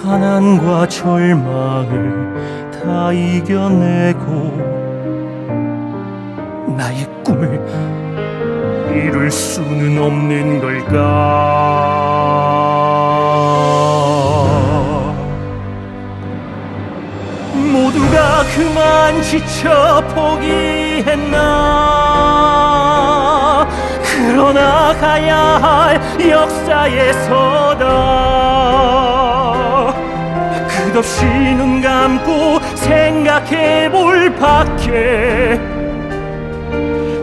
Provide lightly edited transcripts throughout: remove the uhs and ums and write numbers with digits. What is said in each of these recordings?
가난과 절망을 다 이겨내고 나의 꿈을 이룰 수는 없는 걸까? 모두가 그만 지쳐 포기했나? 그러나 가야 할 역사에 서다 끝없이 눈 감고 생각해 볼 밖에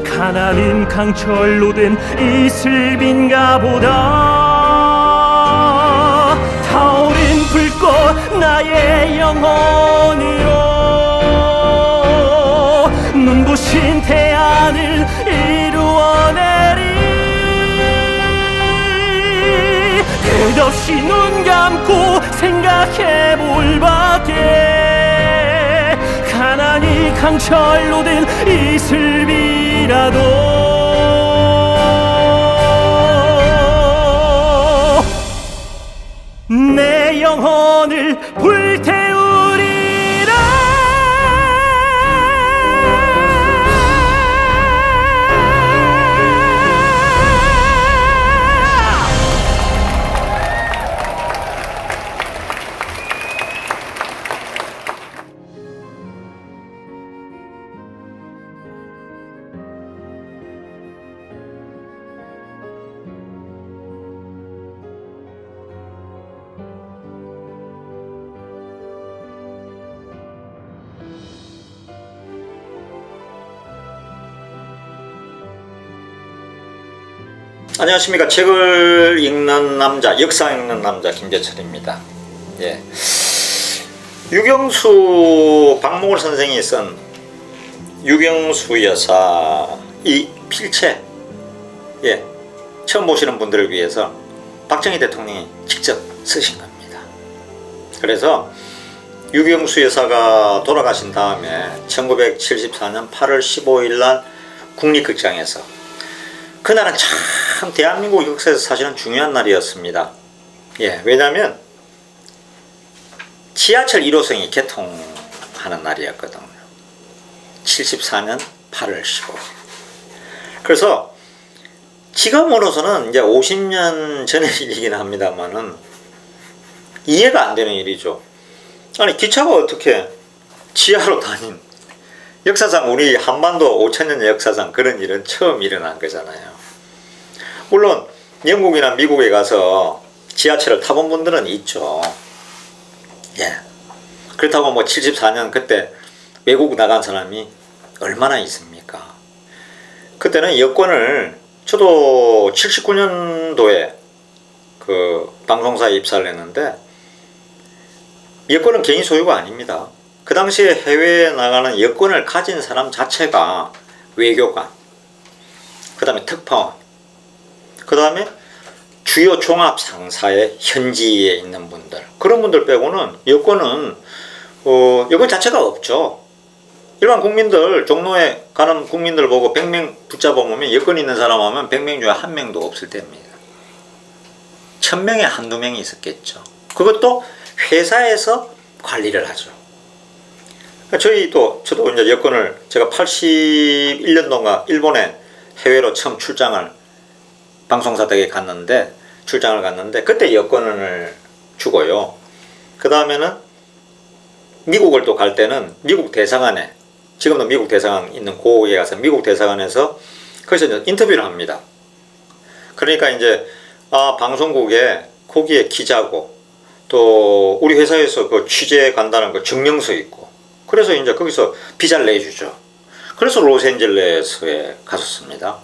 가난은 강철로 된 이슬빈가 보다 타오른 불꽃 나의 영혼으로 눈부신 태양을 이루어내리 끝없이 눈 감고 생각해 볼 밖에 가난이 강철로 된 이슬비라도 내 영혼을 불태우리라. 안녕하십니까. 책을 읽는 남자, 역사 읽는 남자 김재철입니다. 예. 유경수 박몽월 선생이 쓴 유경수 여사 이 필체, 예, 처음 보시는 분들을 위해서 박정희 대통령이 직접 쓰신 겁니다. 그래서 유경수 여사가 돌아가신 다음에 1974년 8월 15일 날 국립극장에서, 그날은 참 대한민국 역사에서 사실은 중요한 날이었습니다. 예, 왜냐하면 지하철 1호선이 개통하는 날이었거든요. 74년 8월 15일. 그래서 지금으로서는 이제 50년 전의 일이긴 합니다만은 이해가 안 되는 일이죠. 아니, 기차가 어떻게 지하로 다닌, 역사상 우리 한반도 5000년 역사상 그런 일은 처음 일어난 거잖아요. 물론 영국이나 미국에 가서 지하철을 타본 분들은 있죠. 예. 그렇다고 뭐 74년 그때 외국 나간 사람이 얼마나 있습니까? 그때는 여권을, 저도 79년도에 그 방송사에 입사를 했는데 여권은 개인 소유가 아닙니다. 그 당시에 해외에 나가는 여권을 가진 사람 자체가 외교관, 그 다음에 특파원, 그 다음에 주요 종합상사의 현지에 있는 분들, 그런 분들 빼고는 여권은 여권 자체가 없죠. 일반 국민들, 종로에 가는 국민들 보고 100명 붙잡아보면 여권 있는 사람 하면 100명 중에 한 명도 없을 때입니다. 1000명에 한두 명이 있었겠죠. 그것도 회사에서 관리를 하죠. 저도 이제 여권을, 제가 81년도인가 일본에 해외로 처음 출장을, 방송사 댁에 갔는데, 출장을 갔는데, 그때 여권을 주고요. 그 다음에는 미국을 또 갈 때는 미국 대사관에, 지금도 미국 대사관 있는 고에 가서 미국 대사관에서 거기서 이제 인터뷰를 합니다. 그러니까 이제, 방송국에 거기에 기자고, 또 우리 회사에서 그 취재 간다는 그 증명서 있고, 그래서 이제 거기서 비자를 내주죠. 그래서 로스앤젤레스에 갔었습니다.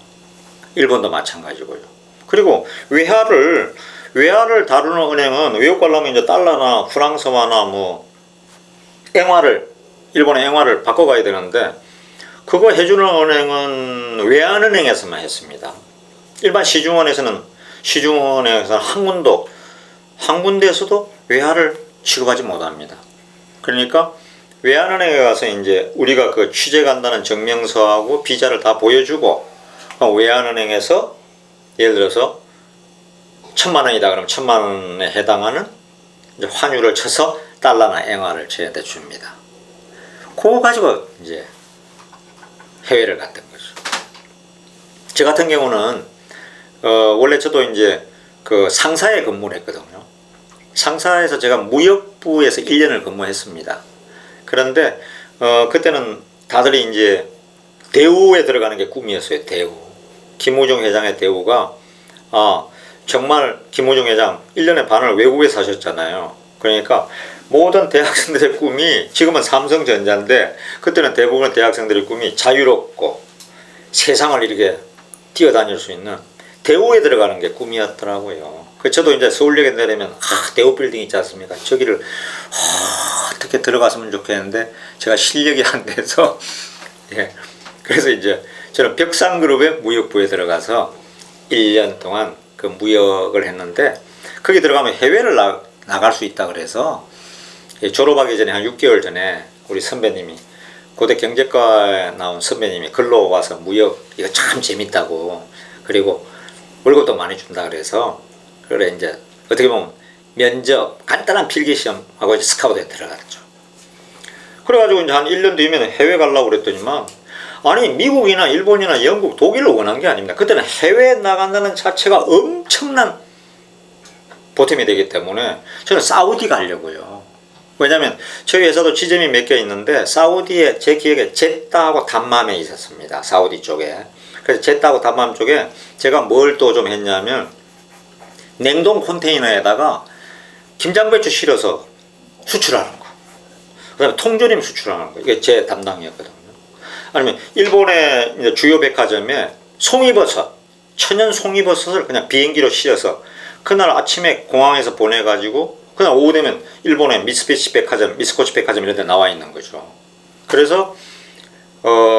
일본도 마찬가지고요. 그리고 외화를 다루는 은행은 외국 가려면 이제 달러나 프랑스화나 뭐 일본의 앵화를 바꿔가야 되는데, 그거 해주는 은행은 외환은행에서만 했습니다. 일반 시중은행에서는 한 군데에서도 외화를 취급하지 못합니다. 그러니까 외환은행에 가서 이제 우리가 그 취재 간다는 증명서하고 비자를 다 보여주고, 외환은행에서 예를 들어서 1000만 원이다 그러면 1000만 원에 해당하는 이제 환율을 쳐서 달러나 엔화를 저한테 줍니다. 그거 가지고 이제 해외를 갔던 거죠. 저 같은 경우는 원래 저도 이제 그 상사에 근무를 했거든요. 상사에서 제가 무역부에서 1년을 근무했습니다. 그런데 그때는 다들 이제 대우에 들어가는 게 꿈이었어요. 대우. 김우중 회장의 대우가 정말 김우중 회장 1년의 반을 외국에 사셨잖아요. 그러니까 모든 대학생들의 꿈이, 지금은 삼성전자인데 그때는 대부분의 대학생들의 꿈이 자유롭고 세상을 이렇게 뛰어다닐 수 있는 대우에 들어가는 게 꿈이었더라고요. 저도 이제 서울역에 내리면 대우 빌딩 있지 않습니까? 저기를 어떻게 들어갔으면 좋겠는데 제가 실력이 안 돼서 예. 그래서 이제 저는 벽상그룹의 무역부에 들어가서 1년 동안 그 무역을 했는데, 거기 들어가면 해외를 나갈 수 있다 그래서 졸업하기 전에 한 6개월 전에 우리 선배님이, 고대 경제과에 나온 선배님이 글로 와서 무역 이거 참 재밌다고, 그리고 월급도 많이 준다 그래서, 그래 이제 어떻게 보면 면접 간단한 필기시험하고 이제 스카우트에 들어갔죠. 그래가지고 이제 한 1년 뒤면 해외 가려고 그랬더니만, 아니 미국이나 일본이나 영국, 독일을 원한 게 아닙니다. 그때는 해외에 나간다는 자체가 엄청난 보탬이 되기 때문에 저는 사우디 가려고요. 왜냐하면 저희 회사도 지점이 몇 개 있는데 사우디에 제 기억에 제다하고 담맘에 있었습니다. 사우디 쪽에. 그래서 제다하고 담맘 쪽에 제가 뭘 또 좀 했냐면 냉동 컨테이너에다가 김장배추 실어서 수출하는 거, 그 다음에 통조림 수출하는 거, 이게 제 담당이었거든요. 아니면 일본의 이제 주요 백화점에 송이버섯, 천연 송이버섯을 그냥 비행기로 실어서 그날 아침에 공항에서 보내가지고 그냥 오후 되면 일본의 미쓰비시 백화점, 미쓰코치 백화점 이런 데 나와 있는 거죠. 그래서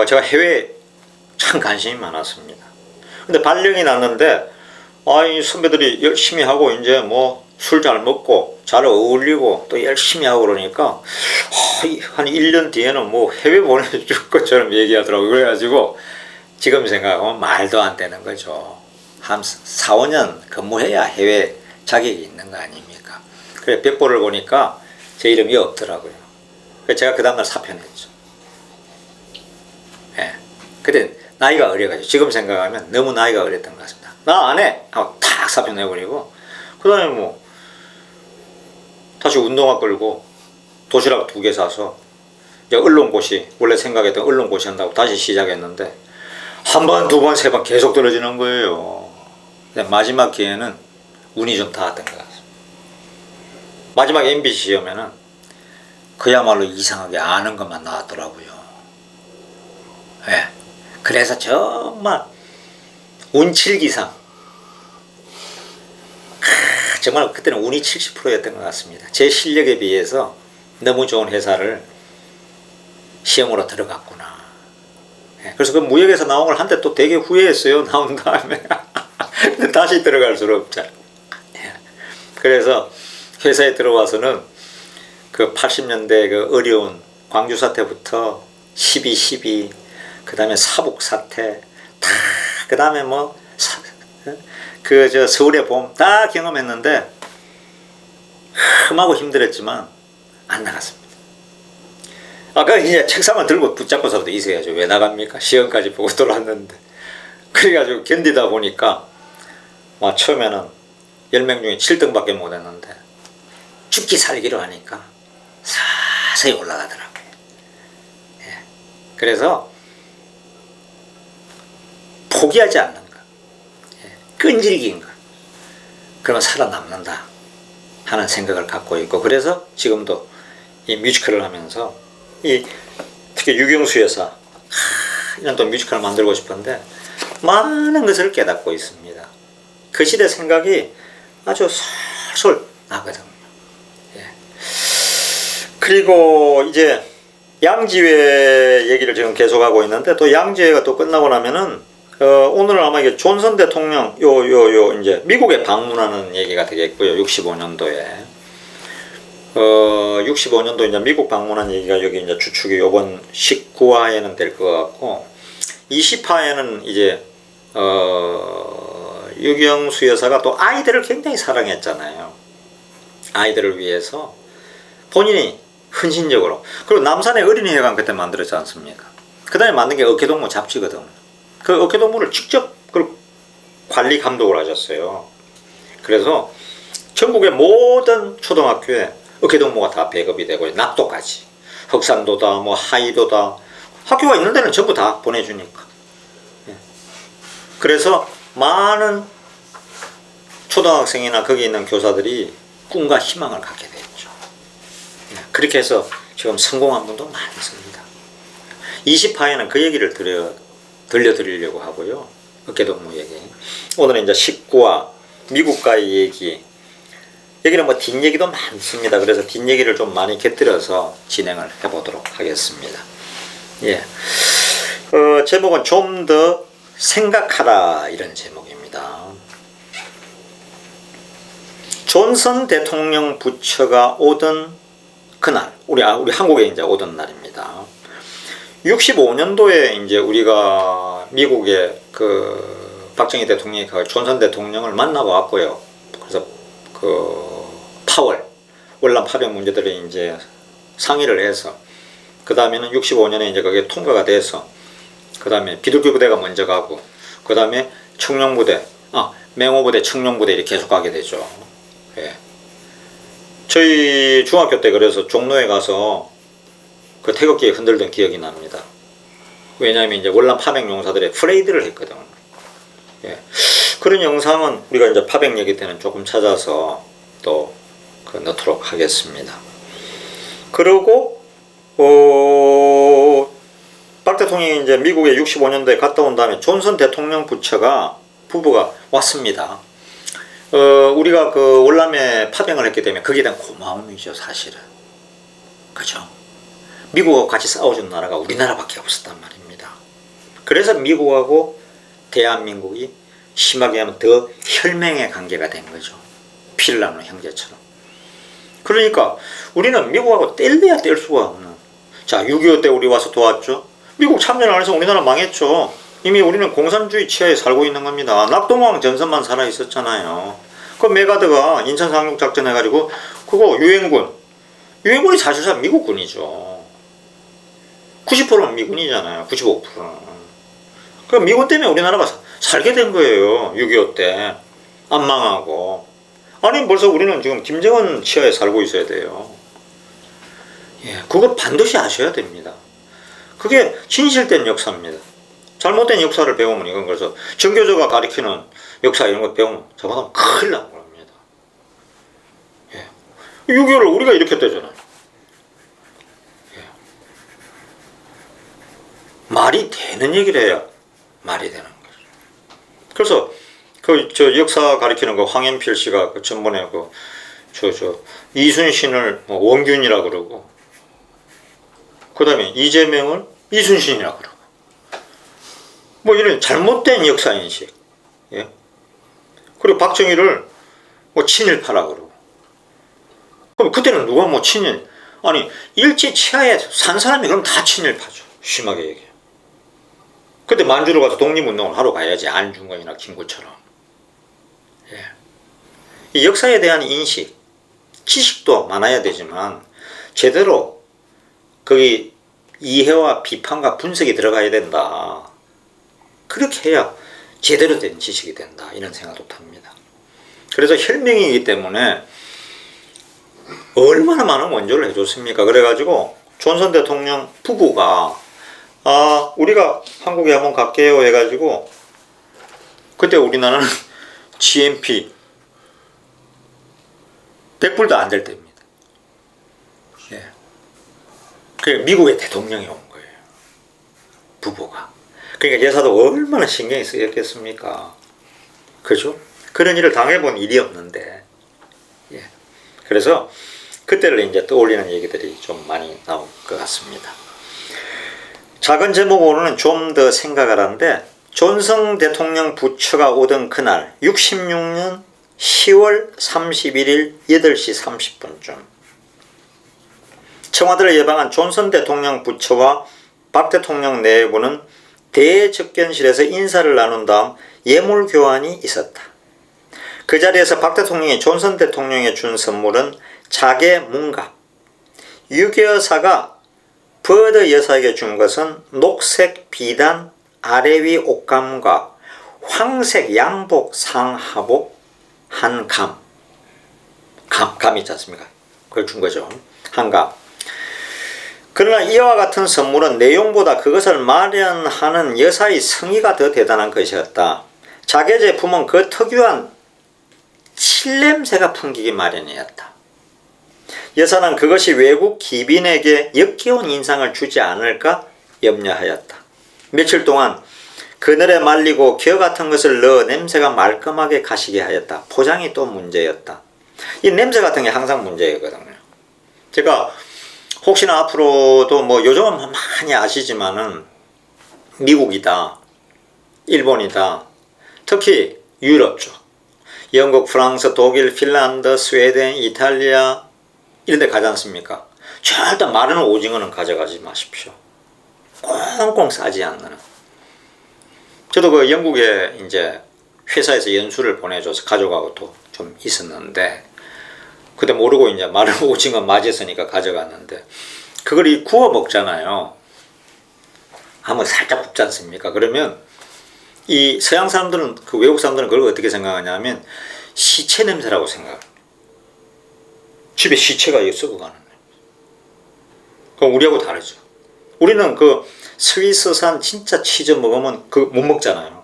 제가 해외에 참 관심이 많았습니다. 근데 발령이 났는데 이 선배들이 열심히 하고 이제 뭐 술 잘 먹고 잘 어울리고 또 열심히 하고 그러니까 한 1년 뒤에는 뭐 해외 보내줄 것처럼 얘기하더라고요. 그래가지고 지금 생각하면 말도 안 되는 거죠. 한 4, 5년 근무해야 해외 자격이 있는 거 아닙니까? 그래 벽보를 보니까 제 이름이 없더라고요. 그래서 제가 그 다음날 사표냈죠. 예. 그때 나이가 어려가지고 지금 생각하면 너무 나이가 어렸던 것 같습니다. 나 안 해! 하고 탁 사표 내버리고 그 다음에 뭐 다시 운동화 끌고 도시락 2개 사서 이제 언론고시, 원래 생각했던 언론고시 한다고 다시 시작했는데 한 번, 2번, 3번 계속 떨어지는 거예요. 마지막 기회는 운이 좀 닿았던 것 같습니다. 마지막 MBC 시험에는 그야말로 이상하게 아는 것만 나왔더라고요. 예. 그래서 정말 운칠기상, 정말 그때는 운이 70%였던 것 같습니다. 제 실력에 비해서 너무 좋은 회사를 시험으로 들어갔구나. 예. 그래서 그 무역에서 나온 걸 한때 또 되게 후회했어요. 나온 다음에 근데 다시 들어갈 수는 없잖아. 예. 그래서 회사에 들어와서는 그 80년대 그 어려운 광주 사태부터 12.12, 그 다음에 사북 사태, 그 다음에 뭐 저 서울의 봄 다 경험했는데 험하고 힘들었지만 안 나갔습니다. 아까 이제 책상을 들고 붙잡고서도 있어야죠. 왜 나갑니까? 시험까지 보고 돌아왔는데. 그래가지고 견디다 보니까 처음에는 10명 중에 7등밖에 못했는데 죽기 살기로 하니까 서서히 올라가더라고요. 예. 그래서 포기하지 않는 거, 예. 끈질긴 거, 그러면 살아남는다 하는 생각을 갖고 있고, 그래서 지금도 이 뮤지컬을 하면서 특히 유경수 여사 이런 또 뮤지컬을 만들고 싶은데 많은 것을 깨닫고 있습니다. 그 시대 생각이 아주 솔솔 나거든요. 예. 그리고 이제 양지회 얘기를 지금 계속하고 있는데, 또 양지회가 또 끝나고 나면은 오늘은 아마 이게 존슨 대통령 이제 미국에 방문하는 얘기가 되겠고요. 65년도에 65년도 이제 미국 방문한 얘기가 여기 이제 추측이 요번 19화에는 될 것 같고, 20화에는 이제 유경수 여사가 또 아이들을 굉장히 사랑했잖아요. 아이들을 위해서 본인이 헌신적으로. 그리고 남산의 어린이회관 그때 만들었지 않습니까? 그 다음에 만든 게 어깨동무 잡지거든. 그 어깨동무를 직접 관리 감독을 하셨어요. 그래서 전국의 모든 초등학교에 어깨동무가 다 배급이 되고, 낙도까지, 흑산도다 뭐 하이도다, 학교가 있는 데는 전부 다 보내주니까. 그래서 많은 초등학생이나 거기 있는 교사들이 꿈과 희망을 갖게 됐죠. 그렇게 해서 지금 성공한 분도 많습니다. 20화에는 그 얘기를 들려드리려고 하고요. 어깨동무 얘기. 오늘은 이제 식구와 미국과의 얘기. 여기는 뭐 뒷얘기도 많습니다. 그래서 뒷얘기를 좀 많이 곁들여서 진행을 해보도록 하겠습니다. 예. 제목은 좀 더 생각하라, 이런 제목입니다. 존슨 대통령 부처가 오던 그날, 우리 한국에 이제 오던 날입니다. 65년도에 이제 우리가 미국의 박정희 대통령이 존슨 대통령을 만나고 왔고요. 그래서 월남 파병 문제들을 이제 상의를 해서, 그 다음에는 65년에 이제 그게 통과가 돼서, 그 다음에 비둘기 부대가 먼저 가고, 그 다음에 청룡부대, 맹호부대, 청룡부대 이렇게 계속 가게 되죠. 예. 저희 중학교 때 그래서 종로에 가서 그 태극기 흔들던 기억이 납니다. 왜냐하면 이제 월남 파병 용사들의 프레이드를 했거든. 예. 그런 영상은 우리가 이제 파병 얘기 때는 조금 찾아서 또 넣도록 하겠습니다. 그리고 박 대통령이 이제 미국에 65년도에 갔다 온 다음에 존슨 대통령 부부가 왔습니다. 우리가 월남에 파병을 했기 때문에 거기에 대한 고마움이죠, 사실은. 그죠? 미국하고 같이 싸워준 나라가 우리나라밖에 없었단 말입니다. 그래서 미국하고 대한민국이 심하게 하면 더 혈맹의 관계가 된 거죠. 피를 나누는 형제처럼. 그러니까 우리는 미국하고 뗄래야 뗄 수가 없는. 자, 6.25 때 우리 와서 도왔죠. 미국 참전 안 해서 우리나라 망했죠. 이미 우리는 공산주의 치하에 살고 있는 겁니다. 낙동강 전선만 살아 있었잖아요. 그 메가드가 인천 상륙 작전 해가지고 그거 유엔군이 사실상 미국군이죠. 90%는 미군이잖아요. 95%는. 그 미군 때문에 우리나라가 살게 된 거예요. 6.25 때. 안 망하고. 아니 벌써 우리는 지금 김정은 치하에 살고 있어야 돼요. 예, 그걸 반드시 아셔야 됩니다. 그게 진실된 역사입니다. 잘못된 역사를 배우면 이건, 그래서 정교조가 가리키는 역사 이런 거 배우면 저보다 큰일 나는 겁니다. 예. 6.25를 우리가 이렇게 했잖아요. 예. 말이 되는 얘기를 해야 말이 되는 거죠. 그래서 역사 가리키는 거 황현필 씨가 전번에 이순신을 원균이라 그러고, 그 다음에 이재명을 이순신이라 그러고, 뭐 이런 잘못된 역사인식. 예? 그리고 박정희를 친일파라 그러고. 그럼 그때는 누가 친일, 아니 일제 치하에 산 사람이 그럼 다 친일파죠. 심하게 얘기해. 그때 만주로 가서 독립운동을 하러 가야지, 안중근이나 김구처럼. 예. 이 역사에 대한 인식, 지식도 많아야 되지만 제대로 거기 이해와 비판과 분석이 들어가야 된다. 그렇게 해야 제대로 된 지식이 된다, 이런 생각도 듭니다. 그래서 혈맹이기 때문에 얼마나 많은 원조를 해줬습니까? 그래가지고 존슨 대통령 부부가 우리가 한국에 한번 갈게요 해가지고, 그때 우리나라는 GNP 100불도 안 될 때입니다. 예. 그 미국의 대통령이 온 거예요, 부부가. 그러니까 여사도 얼마나 신경이 쓰였겠습니까? 그죠? 그런 일을 당해본 일이 없는데. 예. 그래서 그때를 이제 떠올리는 얘기들이 좀 많이 나올 것 같습니다. 작은 제목으로는 좀 더 생각을 하는데, 존슨 대통령 부처가 오던 그날 66년 10월 31일 8시 30분쯤 청와대를 예방한 존슨 대통령 부처와 박 대통령 내부는 대접견실에서 인사를 나눈 다음 예물 교환이 있었다. 그 자리에서 박 대통령이 존슨 대통령에 준 선물은 자개 문갑. 유교 여사가 버드 여사에게 준 것은 녹색 비단 아래 위 옷감과 황색 양복 상하복 한 감 있지 않습니까? 그걸 준 거죠. 한 감. 그러나 이와 같은 선물은 내용보다 그것을 마련하는 여사의 성의가 더 대단한 것이었다. 자개 제품은 그 특유한 칠냄새가 풍기기 마련이었다. 여사는 그것이 외국 기빈에게 역겨운 인상을 주지 않을까 염려하였다. 며칠 동안 그늘에 말리고 기어 같은 것을 넣어 냄새가 말끔하게 가시게 하였다. 포장이 또 문제였다. 이 냄새 같은 게 항상 문제거든요. 제가 혹시나 앞으로도 뭐 요즘은 많이 아시지만은 미국이다, 일본이다, 특히 유럽 쪽, 영국, 프랑스, 독일, 핀란드, 스웨덴, 이탈리아 이런 데 가지 않습니까? 절대 마른 오징어는 가져가지 마십시오. 꽁꽁 싸지 않는. 저도 그 영국에 이제 회사에서 연수를 보내줘서 가져가고 또 좀 있었는데, 그때 모르고 이제 마른 오징어 맞았으니까 가져갔는데, 그걸 이 구워 먹잖아요. 한번 살짝 굽지 않습니까? 그러면 이 서양 사람들은, 그 외국 사람들은 그걸 어떻게 생각하냐면 시체 냄새라고 생각해요. 집에 시체가 썩어가는 냄새. 그럼 우리하고 다르죠. 우리는 그 스위스산 진짜 치즈 먹으면 그 못 먹잖아요.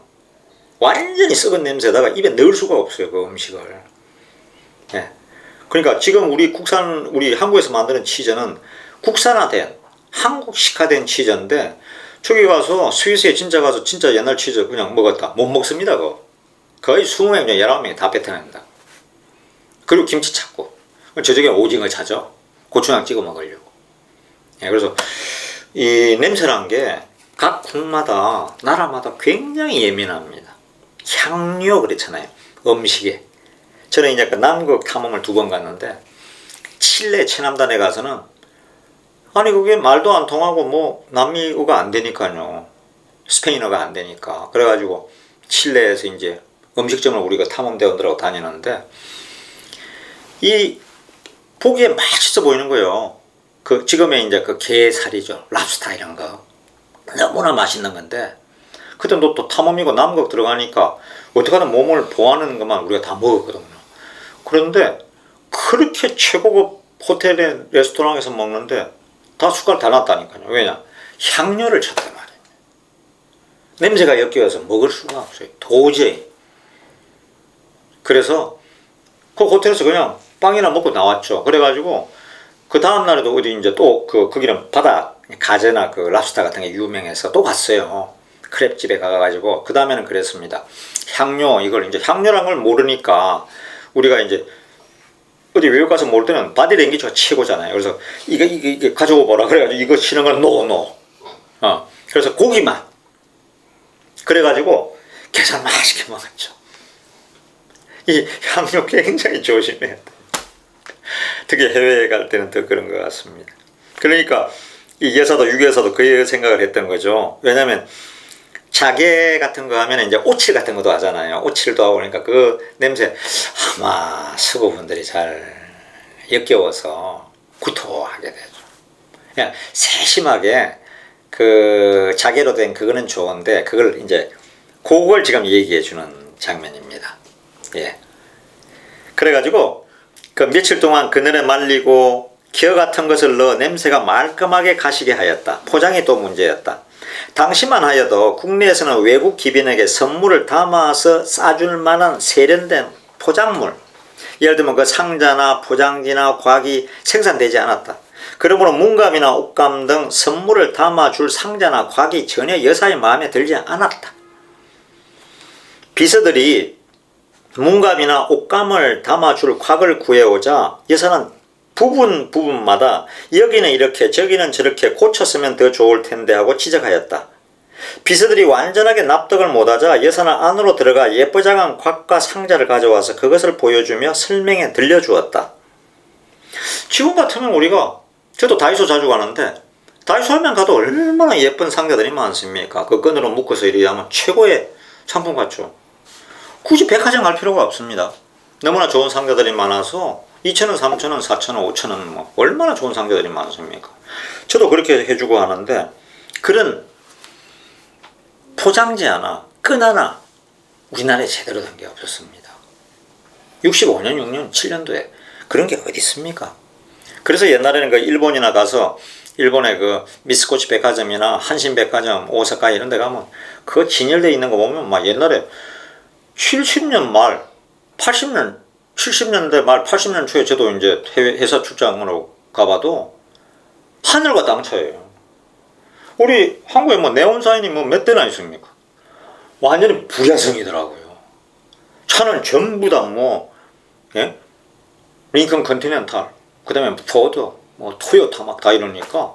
완전히 썩은 냄새다가 입에 넣을 수가 없어요, 그 음식을. 예. 그러니까 지금 우리 한국에서 만드는 치즈는 국산화된, 한국식화된 치즈인데, 저기 가서 스위스에 진짜 가서 진짜 옛날 치즈 그냥 먹었다. 못 먹습니다, 그거. 거의 20명, 19명이 다 뱉어낸다. 그리고 김치 찾고. 저쪽에 오징어 찾아. 고추장 찍어 먹으려고. 예, 그래서 이 냄새란 게 각 국마다, 나라마다 굉장히 예민합니다. 향료 그렇잖아요. 음식에. 저는 이제 그 남극 탐험을 2번 갔는데, 칠레 최남단에 가서는 아니 그게 말도 안 통하고 뭐 남미어가 안 되니까요. 스페인어가 안 되니까. 그래가지고 칠레에서 이제 음식점을 우리가 탐험대원들하고 다니는데, 이 보기에 맛있어 보이는 거예요. 그 지금의 이제 그 게살이죠. 랍스타 이런 거. 너무나 맛있는 건데, 그때 또 탐험이고 남극 들어가니까 어떻게든 몸을 보호하는 것만 우리가 다 먹었거든요. 그런데 그렇게 최고급 호텔에 레스토랑에서 먹는데 다 숟갈 다 놨다니까요. 왜냐? 향료를 쳤단 말이에요. 냄새가 역겨워서 먹을 수가 없어요. 도저히. 그래서 그 호텔에서 그냥 빵이나 먹고 나왔죠. 그래가지고 그 다음날에도 어디 이제 또 거기는 바다 가재나 그 랍스타 같은 게 유명해서 또 갔어요. 크랩집에 가가지고 그 다음에는 그랬습니다. 향료, 이걸 이제 향료란 걸 모르니까 우리가 이제 어디 외국 가서 모를 때는 바디랭귀지가 최고잖아요. 그래서 이거 가져오 보라 그래가지고 이거 치는 걸 노. 그래서 고기만. 그래가지고 게살 맛있게 먹었죠. 이 향료 굉장히 조심해야 돼. 특히 해외에 갈 때는 더 그런 것 같습니다. 그러니까 이 여사도 유교여사도 그 생각을 했던 거죠. 왜냐하면 자개 같은 거 하면 이제 오칠 같은 것도 하잖아요. 오칠도 하고 그러니까 그 냄새 아마 수고분들이 잘 역겨워서 구토하게 되죠. 그냥 세심하게 그 자개로 된 그거는 좋은데 그걸 이제 그걸 지금 얘기해 주는 장면입니다. 예. 그래가지고 그 며칠 동안 그늘에 말리고 기어 같은 것을 넣어 냄새가 말끔하게 가시게 하였다. 포장이 또 문제였다. 당시만 하여도 국내에서는 외국 기빈에게 선물을 담아서 싸줄 만한 세련된 포장물, 예를 들면 그 상자나 포장지나 곽이 생산되지 않았다. 그러므로 문갑이나 옷감 등 선물을 담아줄 상자나 곽이 전혀 여사의 마음에 들지 않았다. 비서들이 문갑이나 옷감을 담아줄 곽을 구해오자 여사는 부분마다 여기는 이렇게 저기는 저렇게 고쳤으면 더 좋을 텐데 하고 지적하였다. 비서들이 완전하게 납득을 못하자 여사는 안으로 들어가 예쁘장한 곽과 상자를 가져와서 그것을 보여주며 설명해 들려주었다. 지금 같으면 우리가, 저도 다이소 자주 가는데 다이소 하면 가도 얼마나 예쁜 상자들이 많습니까? 그 끈으로 묶어서 이리 하면 최고의 상품 같죠. 굳이 백화점 갈 필요가 없습니다. 너무나 좋은 상자들이 많아서 2,000원, 3,000원, 4,000원, 5,000원 뭐 얼마나 좋은 상자들이 많습니까? 저도 그렇게 해주고 하는데 그런 포장지 하나, 끈 하나 우리나라에 제대로 된 게 없었습니다. 65년, 6년, 7년도에 그런 게 어디 있습니까? 그래서 옛날에는 그 일본이나 가서 일본의 그 미스코치 백화점이나 한신 백화점, 오사카 이런 데 가면 그거 진열되어 있는 거 보면 막 옛날에 70년 말, 80년, 70년대 말, 80년 초에 저도 이제 해외 회사 출장으로 가봐도 하늘과 땅 차이예요. 우리 한국에 뭐 네온사인이 뭐 몇 대나 있습니까? 완전히 불야성이더라고요. 차는 전부 다 뭐, 예? 링컨 컨티넨탈, 그 다음에 포드, 뭐 토요타 막 다 이러니까,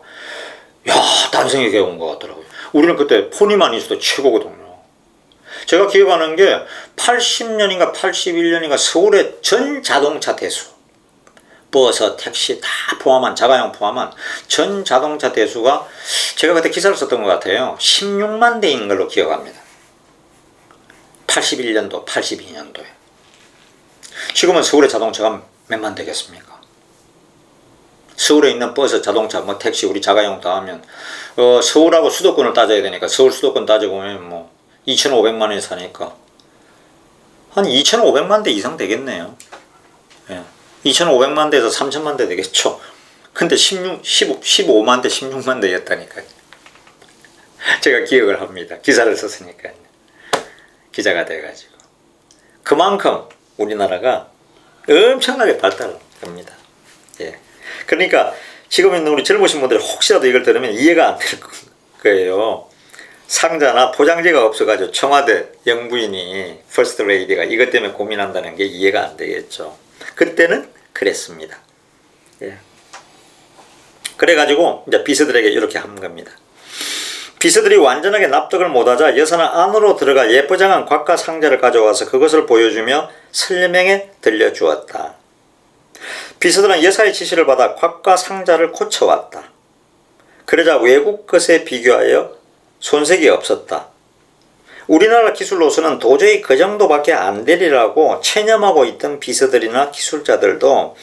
야, 단성이 개온 것 같더라고요. 우리는 그때 포니만 있어도 최고거든요. 제가 기억하는 게 80년인가 81년인가 서울의 전 자동차 대수, 버스, 택시 다 포함한, 자가용 포함한 전 자동차 대수가 제가 그때 기사를 썼던 것 같아요. 16만 대인 걸로 기억합니다. 81년도, 82년도에. 지금은 서울의 자동차가 몇만 대겠습니까? 서울에 있는 버스, 자동차, 뭐 택시, 우리 자가용 다 하면 서울하고 수도권을 따져야 되니까 서울 수도권 따져보면 뭐 2,500만 원이 사니까 한 2,500만 대 이상 되겠네요. 예. 2,500만 대에서 3,000만 대 되겠죠. 근데 15만 대, 16만 대였다니까요. 제가 기억을 합니다. 기사를 썼으니까요. 기자가 돼가지고. 그만큼 우리나라가 엄청나게 발달합니다. 예. 그러니까 지금 있는 우리 젊으신 분들이 혹시라도 이걸 들으면 이해가 안 될 거예요. 상자나 포장지가 없어가지고 청와대 영부인이 퍼스트 레이디가 이것 때문에 고민한다는 게 이해가 안 되겠죠. 그때는 그랬습니다. 예. 그래가지고 이제 비서들에게 이렇게 한 겁니다. 비서들이 완전하게 납득을 못하자 여사는 안으로 들어가 예쁘장한 곽과 상자를 가져와서 그것을 보여주며 설명에 들려주었다. 비서들은 여사의 지시를 받아 곽과 상자를 고쳐왔다. 그러자 외국 것에 비교하여 손색이 없었다. 우리나라 기술로서는 도저히 그 정도밖에 안 되리라고 체념하고 있던 비서들이나 기술자들도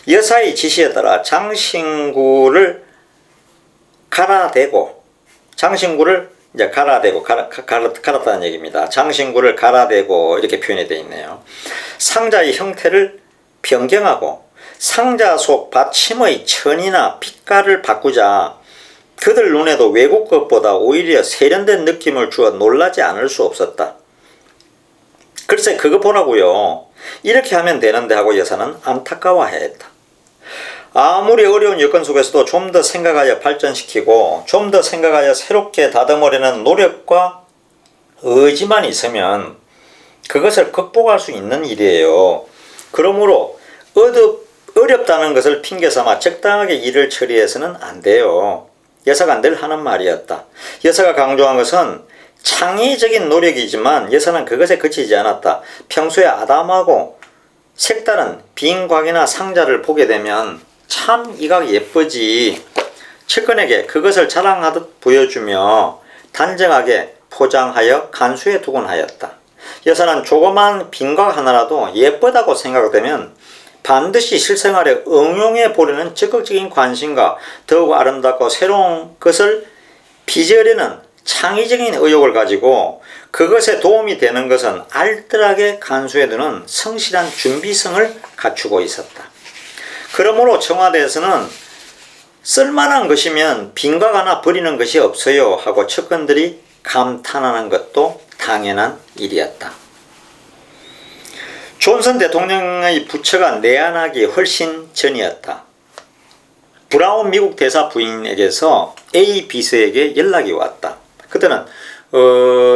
여사의 지시에 따라 장신구를 갈아대고, 장신구를 이제 갈았다는 얘기입니다. 장신구를 갈아대고 이렇게 표현이 되어 있네요. 상자의 형태를 변경하고 상자 속 받침의 천이나 빛깔을 바꾸자 그들 눈에도 외국 것보다 오히려 세련된 느낌을 주어 놀라지 않을 수 없었다. 글쎄 그거 보라고요. 이렇게 하면 되는데 하고 여사는 안타까워했다. 아무리 어려운 여건 속에서도 좀 더 생각하여 발전시키고 좀 더 생각하여 새롭게 다듬으려는 노력과 의지만 있으면 그것을 극복할 수 있는 일이에요. 그러므로 어렵다는 것을 핑계삼아 적당하게 일을 처리해서는 안 돼요. 여사가 늘 하는 말이었다. 여사가 강조한 것은 창의적인 노력이지만 여사는 그것에 그치지 않았다. 평소에 아담하고 색다른 빈 곽이나 상자를 보게 되면 참 이가 예쁘지. 측근에게 그것을 자랑하듯 보여주며 단정하게 포장하여 간수해 두곤 하였다. 여사는 조그만 빈곽 하나라도 예쁘다고 생각되면 반드시 실생활에 응용해 보려는 적극적인 관심과 더욱 아름답고 새로운 것을 빚으려는 창의적인 의욕을 가지고 그것에 도움이 되는 것은 알뜰하게 간수해두는 성실한 준비성을 갖추고 있었다. 그러므로 청와대에서는 쓸만한 것이면 빈곽 하나 버리는 것이 없어요 하고 측근들이 감탄하는 것도 당연한 일이었다. 존슨 대통령의 부처가 내한하기 훨씬 전이었다. 브라운 미국 대사 부인에게서 A 비서에게 연락이 왔다. 그때는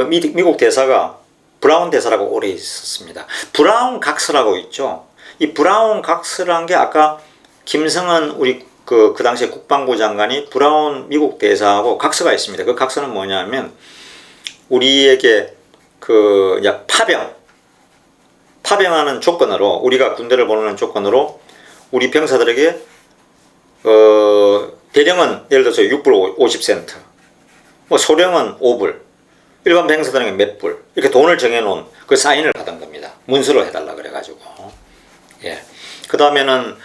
미국 대사가 브라운 대사라고 오래 있었습니다. 브라운 각서라고 있죠. 이 브라운 각서란 게 아까 김성은 우리 그 당시에 국방부 장관이 브라운 미국 대사하고 각서가 있습니다. 그 각서는 뭐냐면 우리에게 그 이제 파병하는 조건으로 우리가 군대를 보내는 조건으로 우리 병사들에게 대령은 예를 들어서 6불 50센트, 뭐 소령은 5불, 일반 병사들에게 몇 불 이렇게 돈을 정해놓은 그 사인을 받은 겁니다. 문서로 해달라 그래가지고 그 다음에는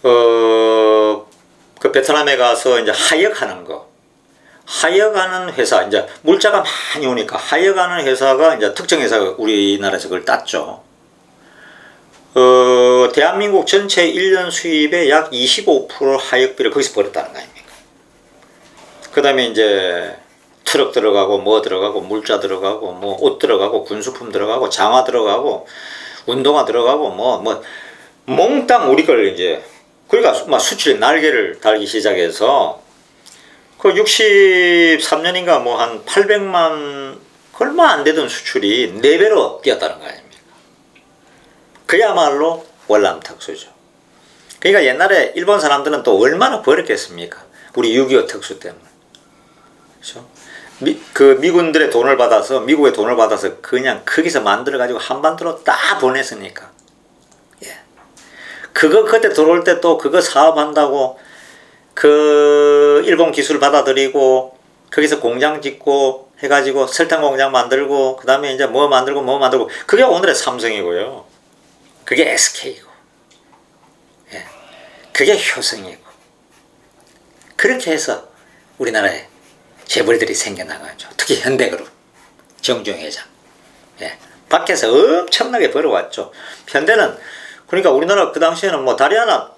그 베트남에 가서 이제 하역하는 거. 하역하는 회사, 이제 물자가 많이 오니까 하역하는 회사가 이제 특정 회사가 우리나라에서 그걸 땄죠. 대한민국 전체 1년 수입의 약 25% 하역비를 거기서 벌었다는 거 아닙니까? 그 다음에 이제 트럭 들어가고 뭐 들어가고 물자 들어가고 뭐 옷 들어가고 군수품 들어가고 장화 들어가고 운동화 들어가고 뭐 몽땅 우리 걸 이제 그러니까 막 수출의 날개를 달기 시작해서 그 63년인가 뭐 한 800만 얼마 안 되던 수출이 4배로 뛰었다는 거 아닙니까? 그야말로 월남특수죠. 그러니까 옛날에 일본 사람들은 또 얼마나 벌었겠습니까? 우리 6.25 특수 때문에. 그렇죠? 미군들의 돈을 받아서 미국의 돈을 받아서 그냥 거기서 만들어 가지고 한반도로 다 보냈으니까. 예. 그거 그때 들어올 때 또 그거 사업한다고 그 일본 기술 받아들이고 거기서 공장 짓고 해가지고 설탕 공장 만들고 그 다음에 이제 뭐 만들고 그게 오늘의 삼성이고요. 그게 SK고, 예. 그게 효성이고. 그렇게 해서 우리나라에 재벌들이 생겨나가죠. 특히 현대그룹 정주영 회장, 예. 밖에서 엄청나게 벌어왔죠. 현대는 그러니까 우리나라 그 당시에는 뭐 다리 하나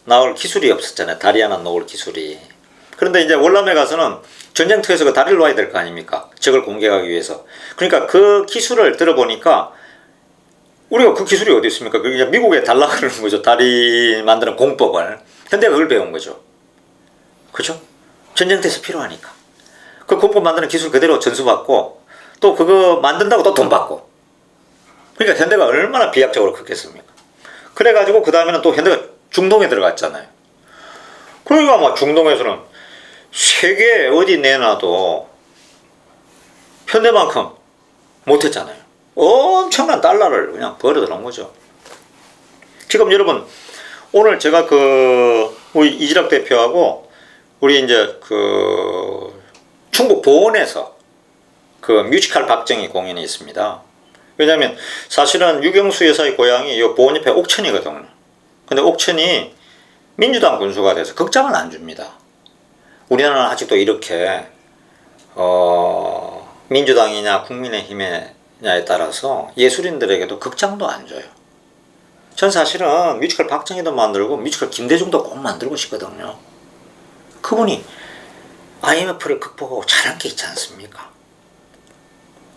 나올 기술이 없었잖아요. 다리 하나 놓을 기술이. 그런데 이제 월남에 가서는 전쟁터에서 그 다리를 놓아야 될 거 아닙니까? 적을 공격하기 위해서. 그러니까 그 기술을 들어보니까 우리가 그 기술이 어디 있습니까? 그게 미국에 달라 그러는 거죠. 다리 만드는 공법을. 현대가 그걸 배운 거죠. 그죠? 전쟁터에서 필요하니까. 그 공법 만드는 기술 그대로 전수받고 또 그거 만든다고 또 돈 받고. 그러니까 현대가 얼마나 비약적으로 컸겠습니까? 그래가지고 그 다음에는 또 현대가 중동에 들어갔잖아요. 그러니까 막 중동에서는 세계 어디 내놔도 현대만큼 못했잖아요. 엄청난 달러를 그냥 벌어들은 거죠. 지금 여러분 오늘 제가 우리 이지락 대표하고 우리 이제 충북 보은에서 뮤지컬 박정희 공연이 있습니다. 왜냐하면 사실은 유경수 여사의 고향이 이 보은 옆에 옥천이거든요. 근데 옥천이 민주당 군수가 돼서 극장을 안 줍니다. 우리나라는 아직도 이렇게 민주당이냐 국민의힘이냐에 따라서 예술인들에게도 극장도 안 줘요. 전 사실은 뮤지컬 박정희도 만들고 뮤지컬 김대중도 꼭 만들고 싶거든요. 그분이 IMF를 극복하고 잘한 게 있지 않습니까?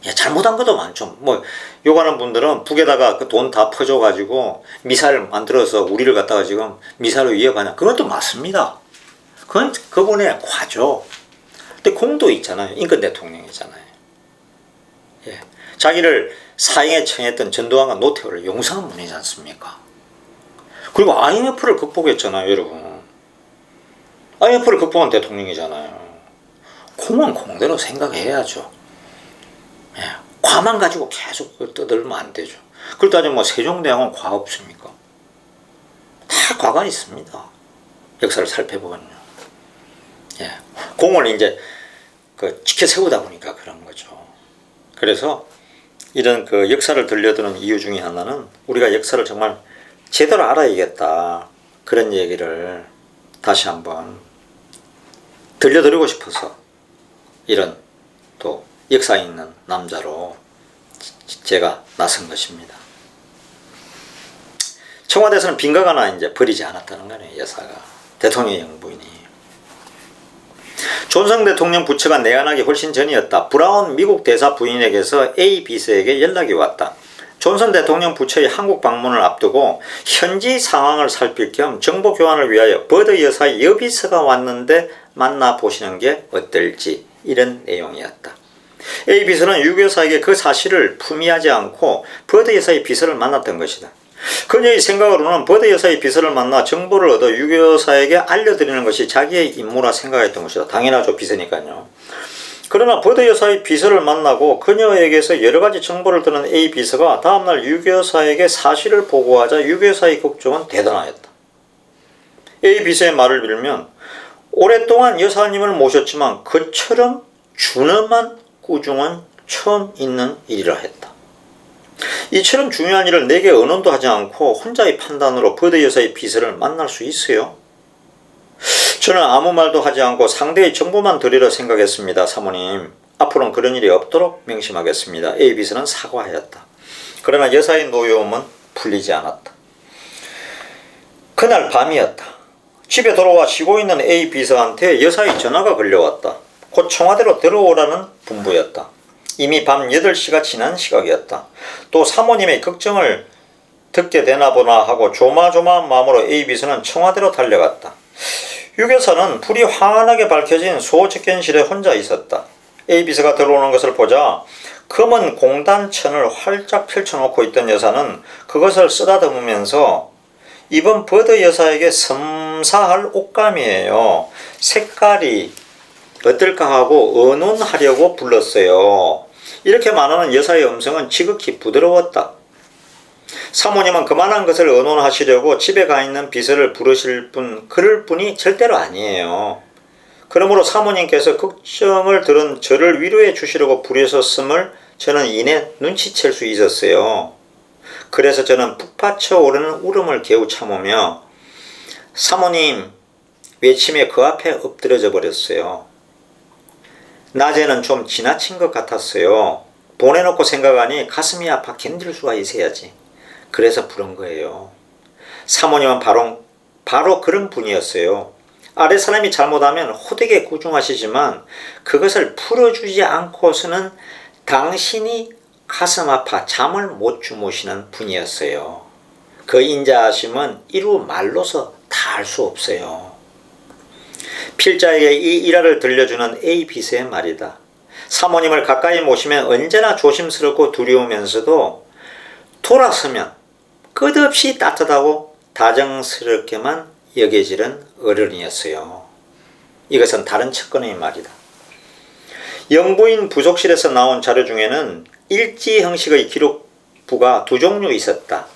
예, 잘못한 것도 많죠. 뭐 욕하는 분들은 북에다가 그 돈 다 퍼줘가지고 미사일 만들어서 우리를 갖다가 지금 미사일로 위협하냐. 그건 또 맞습니다. 그건 그분의 과죠. 근데 공도 있잖아요. 임근 대통령이잖아요. 예, 자기를 사형에 처했던 전두환과 노태우를 용서한 분이지 않습니까? 그리고 IMF를 극복했잖아요, 여러분. IMF를 극복한 대통령이잖아요. 공은 공대로 생각해야죠. 예, 과만 가지고 계속 떠들면 안 되죠. 그렇다고 뭐 세종대왕은 과 없습니까? 다 과가 있습니다. 역사를 살펴보면요. 예, 공을 이제 지켜 세우다 보니까 그런 거죠. 그래서 이런 역사를 들려드는 이유 중에 하나는 우리가 역사를 정말 제대로 알아야겠다. 그런 얘기를 다시 한번 들려드리고 싶어서 이런 또 역사 있는 남자로 제가 나선 것입니다. 청와대에서는 빈각 하나 이제 버리지 않았다는 거네요, 여사가. 대통령 영부인이. 존성 대통령 부처가 내한하기 훨씬 전이었다. 브라운 미국 대사 부인에게서 A 비서에게 연락이 왔다. 존슨 대통령 부처의 한국 방문을 앞두고 현지 상황을 살필 겸 정보 교환을 위하여 버드 여사의 여비서가 왔는데 만나보시는 게 어떨지, 이런 내용이었다. A 비서는 유 여사에게 그 사실을 품위하지 않고 버드 여사의 비서를 만났던 것이다. 그녀의 생각으로는 버드 여사의 비서를 만나 정보를 얻어 유 여사에게 알려드리는 것이 자기의 임무라 생각했던 것이다. 당연하죠, 비서니까요. 그러나 버드 여사의 비서를 만나고 그녀에게서 여러가지 정보를 듣는 A 비서가 다음날 유 여사에게 사실을 보고하자 유 여사의 걱정은 대단하였다. A 비서의 말을 빌면 오랫동안 여사님을 모셨지만 그처럼 준엄한 꾸중은 처음 있는 일이라 했다. 이처럼 중요한 일을 내게 의논도 하지 않고 혼자의 판단으로 버드 여사의 비서를 만날 수 있어요? 저는 아무 말도 하지 않고 상대의 정보만 드리려 생각했습니다. 사모님, 앞으로는 그런 일이 없도록 명심하겠습니다. A 비서는 사과하였다. 그러나 여사의 노여움은 풀리지 않았다. 그날 밤이었다. 집에 돌아와 쉬고 있는 A 비서한테 여사의 전화가 걸려왔다. 곧 청와대로 들어오라는 분부였다. 이미 밤 8시가 지난 시각이었다. 또 사모님의 걱정을 듣게 되나 보나 하고 조마조마한 마음으로 A 비서는 청와대로 달려갔다. 유 여사는 불이 환하게 밝혀진 소집견실에 혼자 있었다. A 비서가 들어오는 것을 보자 검은 공단천을 활짝 펼쳐놓고 있던 여사는 그것을 쓰다듬으면서 이번 버드 여사에게 섬사할 옷감이에요. 색깔이 어떨까 하고 의논하려고 불렀어요. 이렇게 말하는 여사의 음성은 지극히 부드러웠다. 사모님은 그만한 것을 의논하시려고 집에 가 있는 비서를 부르실 그럴 분이 절대로 아니에요. 그러므로 사모님께서 걱정을 들은 저를 위로해 주시려고 부르셨음을 저는 이내 눈치챌 수 있었어요. 그래서 저는 북받쳐 오르는 울음을 겨우 참으며 사모님 외침에 그 앞에 엎드려져 버렸어요. 낮에는 좀 지나친 것 같았어요. 보내놓고 생각하니 가슴이 아파 견딜 수가 있어야지. 그래서 부른 거예요. 사모님은 바로 그런 분이었어요. 아래 사람이 잘못하면 호되게 구중하시지만 그것을 풀어주지 않고서는 당신이 가슴 아파 잠을 못 주무시는 분이었어요. 그 인자하심은 이루 말로서 다 할 수 없어요. 필자에게 이 일화를 들려주는 A 비서의 말이다. 사모님을 가까이 모시면 언제나 조심스럽고 두려우면서도 돌아서면 끝없이 따뜻하고 다정스럽게만 여겨지는 어른이었어요. 이것은 다른 측근의 말이다. 영부인 부속실에서 나온 자료 중에는 일지 형식의 기록부가 두 종류 있었다.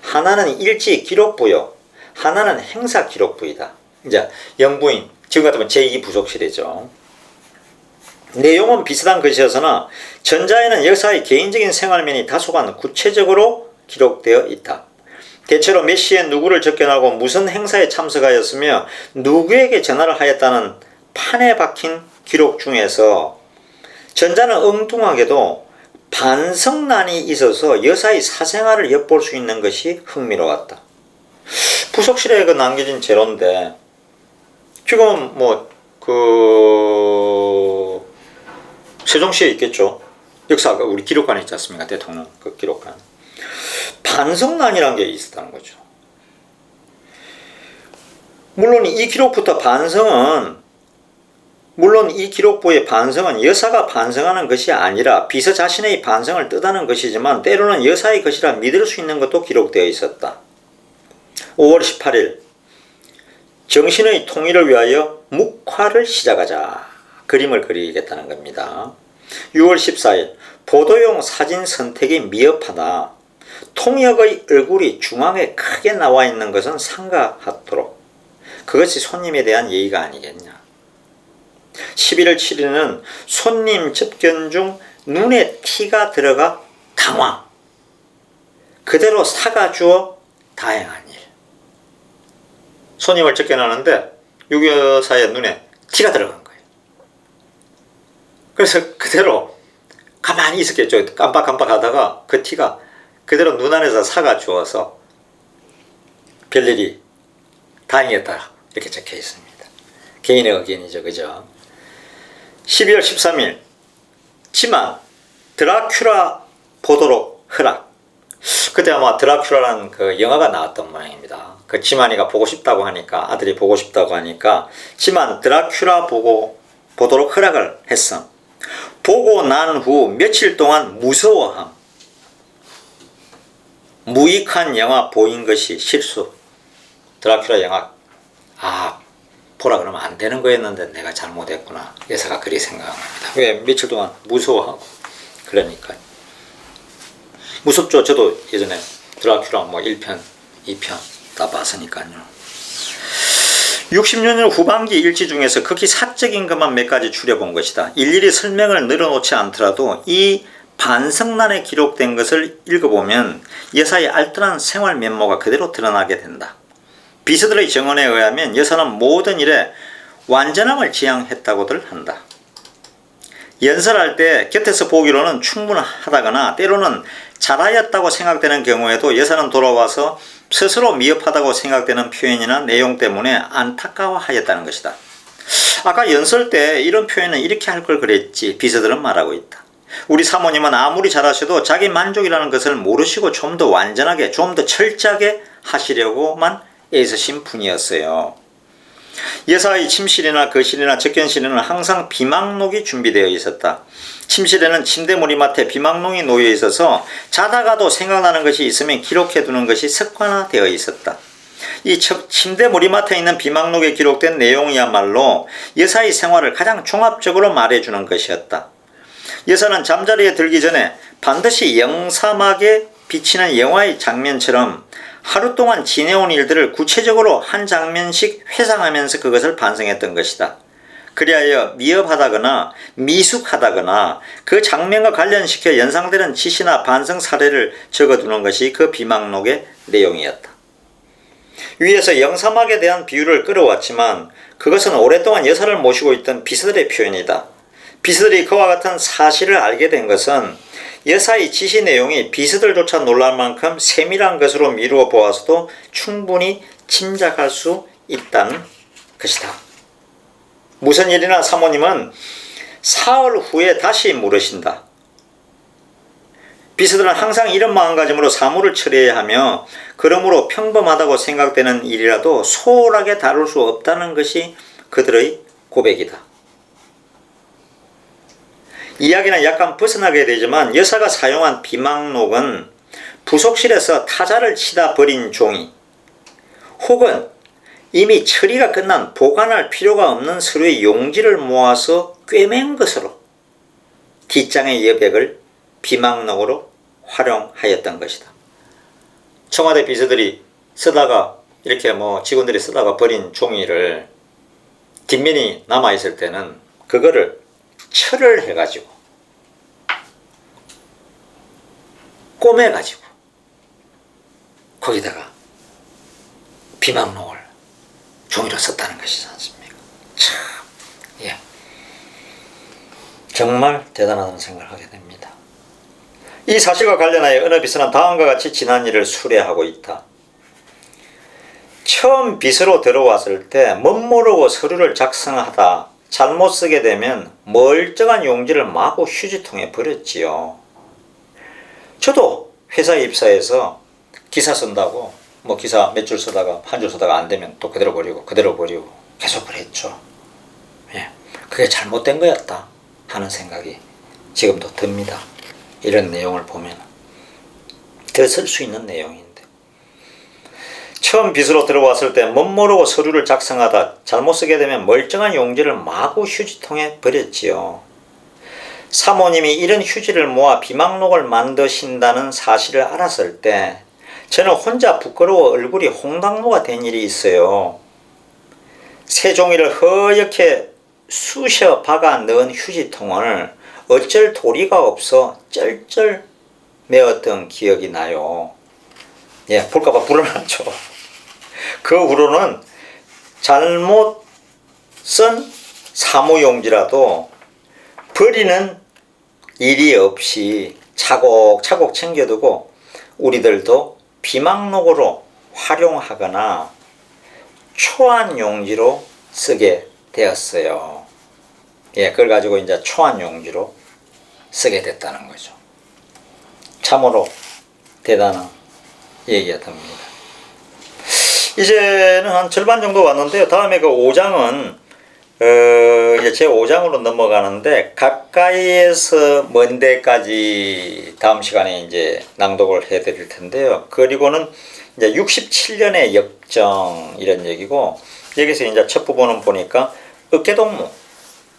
하나는 일지 기록부요. 하나는 행사 기록부이다. 이제 영부인, 지금 같으면 제2부속실이죠. 내용은 비슷한 것이었으나 전자에는 여사의 개인적인 생활면이 다소간 구체적으로 기록되어 있다. 대체로 몇 시에 누구를 접견하고 무슨 행사에 참석하였으며 누구에게 전화를 하였다는 판에 박힌 기록 중에서 전자는 엉뚱하게도 반성란이 있어서 여사의 사생활을 엿볼 수 있는 것이 흥미로웠다. 부속실에 남겨진 재료인데 지금 세종시에 있겠죠. 역사가 우리 기록관에 있지 않습니까? 대통령 그 기록관. 반성란이라는 게 있었다는 거죠. 물론 이 기록부의 반성은 여사가 반성하는 것이 아니라 비서 자신의 반성을 뜻하는 것이지만 때로는 여사의 것이라 믿을 수 있는 것도 기록되어 있었다. 5월 18일 정신의 통일을 위하여 묵화를 시작하자. 그림을 그리겠다는 겁니다. 6월 14일 보도용 사진 선택이 미흡하다. 통역의 얼굴이 중앙에 크게 나와 있는 것은 삼가하도록. 그것이 손님에 대한 예의가 아니겠냐. 11월 7일은 손님 접견 중 눈에 티가 들어가 당황. 그대로 사가주어 다행한 일. 손님을 접견하는데 유교사의 눈에 티가 들어간 거예요. 그래서 그대로 가만히 있었겠죠. 깜빡깜빡 하다가 그 티가 그대로 눈 안에서 사가주어서 별일이 다행이었다. 이렇게 적혀 있습니다. 개인의 의견이죠. 그죠? 12월 13일 지만 드라큘라 보도록 허락. 그때 아마 드라큘라라는 그 영화가 나왔던 모양입니다. 그 지만이가 보고 싶다고 하니까 아들이 보고 싶다고 하니까 지만 드라큘라 보도록 허락을 했어. 보고 난 후 며칠 동안 무서워함. 무익한 영화 보인 것이 실수. 드라큘라 영화 보라 그러면 안 되는 거였는데 내가 잘못했구나. 여사가 그리 생각합니다. 왜 며칠 동안 무서워하고 그러니까 무섭죠. 저도 예전에 드라큘라 1편, 2편 다 봤으니까요. 60년 후반기 일지 중에서 극히 사적인 것만 몇 가지 추려본 것이다. 일일이 설명을 늘어놓지 않더라도 이 반성란에 기록된 것을 읽어보면 여사의 알뜰한 생활 면모가 그대로 드러나게 된다. 비서들의 증언에 의하면 여사는 모든 일에 완전함을 지향했다고들 한다. 연설할 때 곁에서 보기로는 충분하다거나 때로는 잘하였다고 생각되는 경우에도 여사는 돌아와서 스스로 미흡하다고 생각되는 표현이나 내용 때문에 안타까워하였다는 것이다. 아까 연설 때 이런 표현은 이렇게 할 걸 그랬지, 비서들은 말하고 있다. 우리 사모님은 아무리 잘하셔도 자기 만족이라는 것을 모르시고 좀 더 완전하게, 좀 더 철저하게 하시려고만 애쓰신 분이었어요. 여사의 침실이나 거실이나 접견실에는 항상 비망록이 준비되어 있었다. 침실에는 침대 머리맡에 비망록이 놓여 있어서 자다가도 생각나는 것이 있으면 기록해 두는 것이 습관화되어 있었다. 이 침대 머리맡에 있는 비망록에 기록된 내용이야말로 여사의 생활을 가장 종합적으로 말해주는 것이었다. 여사는 잠자리에 들기 전에 반드시 영사막에 비치는 영화의 장면처럼 하루 동안 지내온 일들을 구체적으로 한 장면씩 회상하면서 그것을 반성했던 것이다. 그리하여 미흡하다거나 미숙하다거나 그 장면과 관련시켜 연상되는 지시나 반성 사례를 적어두는 것이 그 비망록의 내용이었다. 위에서 영사막에 대한 비유를 끌어왔지만 그것은 오랫동안 여사를 모시고 있던 비서들의 표현이다. 비서들이 그와 같은 사실을 알게 된 것은 여사의 지시 내용이 비서들조차 놀랄 만큼 세밀한 것으로 미루어 보아서도 충분히 짐작할 수 있다는 것이다. 무슨 일이나 사모님은 사흘 후에 다시 물으신다. 비서들은 항상 이런 마음가짐으로 사무를 처리해야 하며 그러므로 평범하다고 생각되는 일이라도 소홀하게 다룰 수 없다는 것이 그들의 고백이다. 이야기는 약간 벗어나게 되지만 여사가 사용한 비망록은 부속실에서 타자를 치다 버린 종이 혹은 이미 처리가 끝난 보관할 필요가 없는 서류의 용지를 모아서 꿰맨 것으로 뒷장의 여백을 비망록으로 활용하였던 것이다. 청와대 비서들이 쓰다가 이렇게 직원들이 쓰다가 버린 종이를 뒷면이 남아있을 때는 그거를 철을 해가지고 꼬매가지고 거기다가 비망록을 종이로 썼다는 것이지 않습니까? 참, 정말 대단하다는 생각을 하게 됩니다. 이 사실과 관련하여 어느 비서는 다음과 같이 지난 일을 수레하고 있다. 처음 비서로 들어왔을 때 멋모르고 서류를 작성하다 잘못 쓰게 되면 멀쩡한 용지를 마구 휴지통에 버렸지요. 저도 회사에 입사해서 기사 쓴다고 기사 몇 줄 쓰다가 한 줄 쓰다가 안 되면 또 그대로 버리고 계속 그랬죠. 그게 잘못된 거였다 하는 생각이 지금도 듭니다. 이런 내용을 보면 더 쓸 수 있는 내용인데 처음 비서로 들어왔을 때 멋모르고 서류를 작성하다 잘못 쓰게 되면 멀쩡한 용지를 마구 휴지통에 버렸지요. 사모님이 이런 휴지를 모아 비망록을 만드신다는 사실을 알았을 때 저는 혼자 부끄러워 얼굴이 홍당무가 된 일이 있어요. 새 종이를 허옇게 쑤셔 박아 넣은 휴지통을 어쩔 도리가 없어 쩔쩔 메었던 기억이 나요. 볼까봐 불안하죠. 그 후로는 잘못 쓴 사무용지라도 버리는 일이 없이 차곡차곡 챙겨두고 우리들도 비망록으로 활용하거나 초안용지로 쓰게 되었어요. 그걸 가지고 이제 초안용지로 쓰게 됐다는 거죠. 참으로 대단한 얘기가 됩니다. 이제는 한 절반 정도 왔는데요. 다음에 그 5장은 이제 제 5장으로 넘어가는데 가까이에서 먼 데까지 다음 시간에 이제 낭독을 해 드릴 텐데요. 그리고는 이제 67년의 역정 이런 얘기고 여기서 이제 첫 부분은 보니까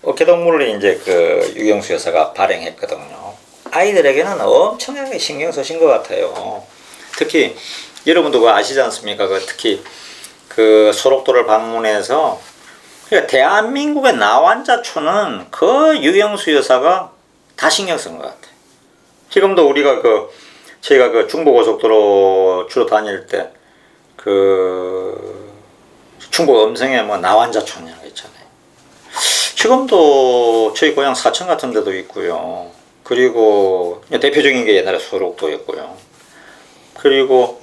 어깨동무를 이제 그 유경수 여사가 발행했거든요. 아이들에게는 엄청나게 신경 쓰신 것 같아요. 특히 여러분도 그거 아시지 않습니까? 특히 그 소록도를 방문해서 그러니까 대한민국의 나환자촌은 그 유경수 여사가 다 신경 쓴 것 같아요. 지금도 우리가 저희가 중부고속도로 주로 다닐 때 충북 음성에 뭐 나완자촌이라고 있잖아요. 지금도 저희 고향 사천 같은 데도 있고요. 그리고 대표적인 게 옛날에 소록도였고요. 그리고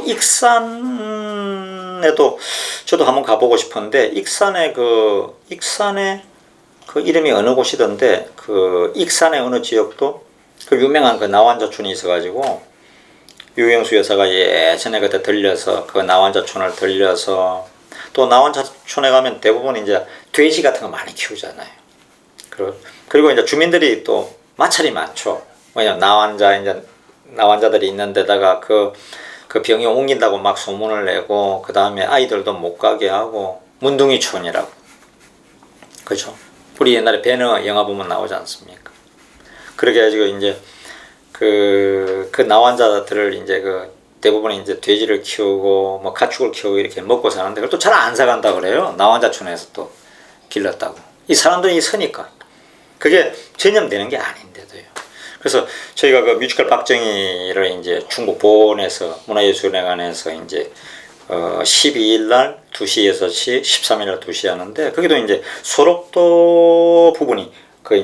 익산에도 저도 한번 가보고 싶은데 익산에 이름이 어느 곳이던데 익산의 어느 지역도 유명한 나완자촌이 있어가지고 유영수 여사가 예전에 그때 들려서 나완자촌을 들려서 또 나완자촌에 가면 대부분 이제 돼지 같은 거 많이 키우잖아요. 그리고 이제 주민들이 또 마찰이 많죠. 왜냐면 나완자들이 있는 데다가 그 병이 옮긴다고 막 소문을 내고 그 다음에 아이들도 못 가게 하고 문둥이촌이라고. 그렇죠? 우리 옛날에 배너 영화 보면 나오지 않습니까? 그렇게 해가지고 이제 그 나완자들을 이제 대부분 이제 돼지를 키우고 뭐 가축을 키우고 이렇게 먹고 사는데 그걸 또 잘 안 사간다 그래요. 나완자촌에서 또 길렀다고. 이 사람들이 서니까 그게 전염되는 게 아닌데도요. 그래서 저희가 뮤지컬 박정희를 이제 충북 보원에서 문화예술회관에서 이제 12일 날 2시 6시 13일 날 2시 하는데 거기도 이제 소록도 부분이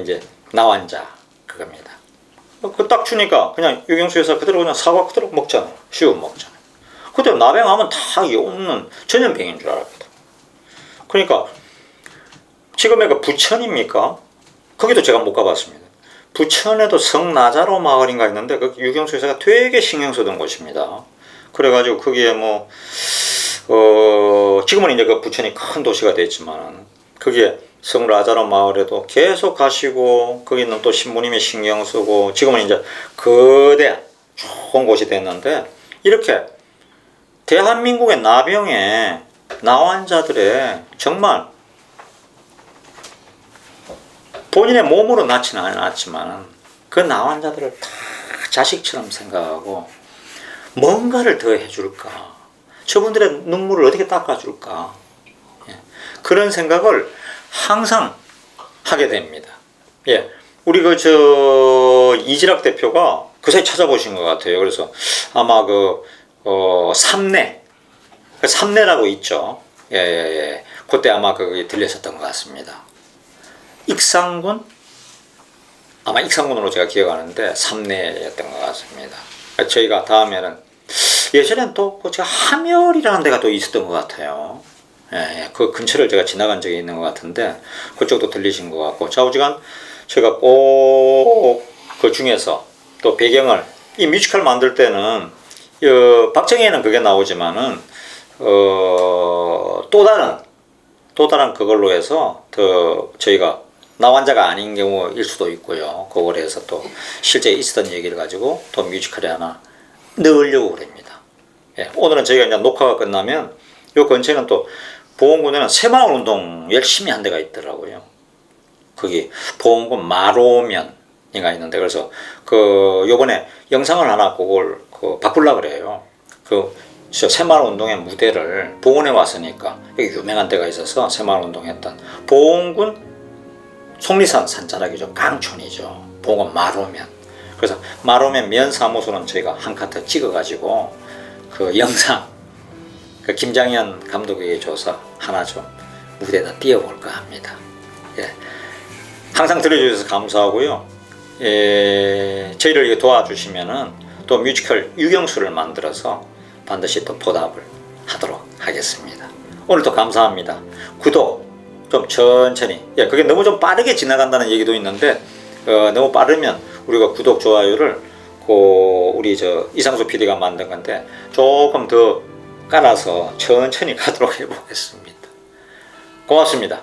이제 나완자 그겁니다. 딱 주니까 그냥 유경수 여사 그대로 그냥 사과 그대로 먹잖아요. 씌워 먹잖아요. 그때 나병하면 다 없는 전염병인 줄 알았거든. 그러니까 지금의 부천입니까? 거기도 제가 못 가봤습니다. 부천에도 성나자로 마을인가 있는데 유경수 여사가 되게 신경 쓰던 곳입니다. 그래가지고 거기에 지금은 이제 부천이 큰 도시가 됐지만 거기에 성라자로 마을에도 계속 가시고 거기는 또 신부님이 신경 쓰고 지금은 이제 거대 좋은 곳이 됐는데 이렇게 대한민국의 나병에 나환자들의 정말 본인의 몸으로 낳지는 않았지만 그 나환자들을 다 자식처럼 생각하고 뭔가를 더 해줄까 저분들의 눈물을 어떻게 닦아줄까 그런 생각을 항상 하게 됩니다. 예, 우리 이지락 대표가 그 사이 찾아보신 것 같아요. 그래서 아마 삼내라고 있죠. 예. 그때 아마 거기 들렸었던 것 같습니다. 아마 익산군으로 제가 기억하는데 삼내였던 것 같습니다. 저희가 다음에는 예전엔 또 제가 함열이라는 데가 또 있었던 것 같아요. 예, 그 근처를 제가 지나간 적이 있는 것 같은데 그쪽도 들리신 것 같고 좌우지간 제가 꼭 그 중에서 또 배경을 이 뮤지컬 만들 때는 박정희에는 그게 나오지만은 또 다른 그걸로 해서 저희가 나환자가 아닌 경우일 수도 있고요. 그걸 해서 또 실제 있었던 얘기를 가지고 또 뮤지컬에 하나 넣으려고 그럽니다. 예, 오늘은 저희가 이제 녹화가 끝나면 요 근처에는 또 보험군에는 새마을 운동 열심히 한 데가 있더라고요. 거기 보험군 마로면이가 있는데 그래서 요번에 영상을 하나 그걸 바꾸려고 그래요. 새마을 운동의 무대를 보원에 왔으니까 여기 유명한 데가 있어서 새마을 운동했던 보험군 속리산 산자락이죠. 강촌이죠. 보험군 마로면. 그래서 마로면 면사무소는 저희가 한 카트 찍어가지고 그 영상 김장현 감독에게 줘서 하나 좀 무대에다 띄워볼까 합니다. 예. 항상 들어주셔서 감사하고요. 저희를 도와주시면은 또 뮤지컬 유경수를 만들어서 반드시 또 보답을 하도록 하겠습니다. 오늘도 감사합니다. 구독 좀 천천히. 그게 너무 좀 빠르게 지나간다는 얘기도 있는데 너무 빠르면 우리가 구독 좋아요를 우리 이상수 PD가 만든 건데 조금 더 깔아서 천천히 가도록 해보겠습니다. 고맙습니다.